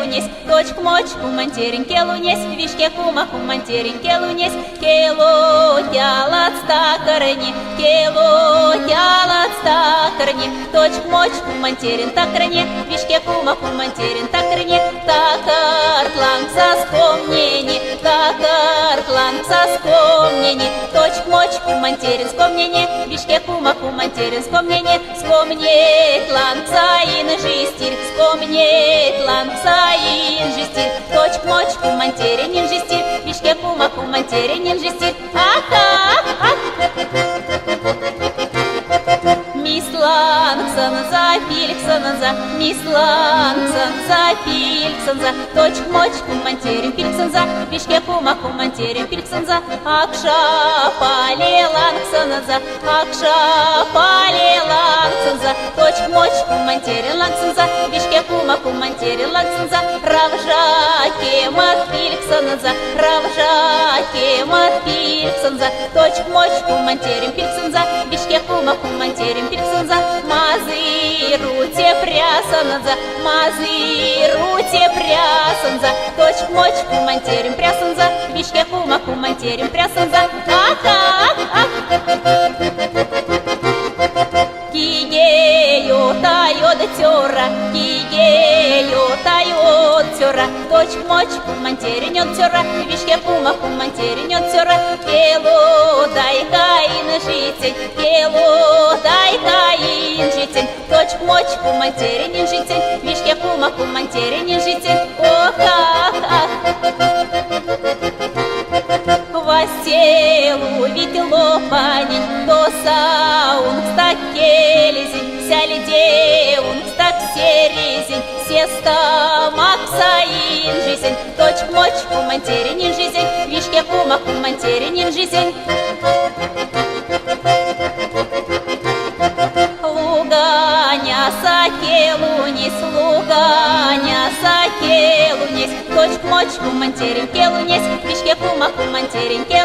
лунесь, точку мочку мантереньке лунесь, вишке кумаху мантереньке лунесь, кело тялат стакарни, кело тялат стакарни, точку мочку мантерен такарни, вишке кумаху мантерен такарни, такар тланг соскомнени, такар тланг соскомнени, точку мочку мантерен скомнени, вишке кумаху мантерен скомнени, скомнет ланг саин жистиль, скомнет ланг саин жистиль, точку мочку мантеренин жистиль, вишке кумаху мантеренин жистиль, Мисланксанза, фильксанза, мисланксанза, фильксанза, точку мочку мантерин фильксанза, вишке кумаху мантерин фильксанза, акша палеланксанза, акша палеланксанза, точку мочку мантерин ланксанза, вишке кумаху мантерин ланксанза, равжа кемат фильксанза, равжа кемат фильксанза, точку мочку мантерин фильксанза, вишке кумаху мантерин фильксанза, мазы руте прясанза, мазы руте прясанза, точку мочку мантерин прясанза, вишке кумаху мантерин прясанза, Кигею тает тёра, кигею тает тёра, точку мочку мантеринёт тёра, вишке кумаху мантеринёт тёра, кело дай каин житель, кело дай каин житель, точку мочку мантеринин житель, вишке кумаху мантеринин житель, Васелу ведь лопанин, то саун стак келезин, вся лидеун стак серезин, сеста максаин жизнь, точку мочку мантеринин жизнь, вишке кумаху мантеринин жизнь. Луганя сакелунис, луганя сакелунис, точку мочку мантеринке лунесь, вишке кумаху мантеринке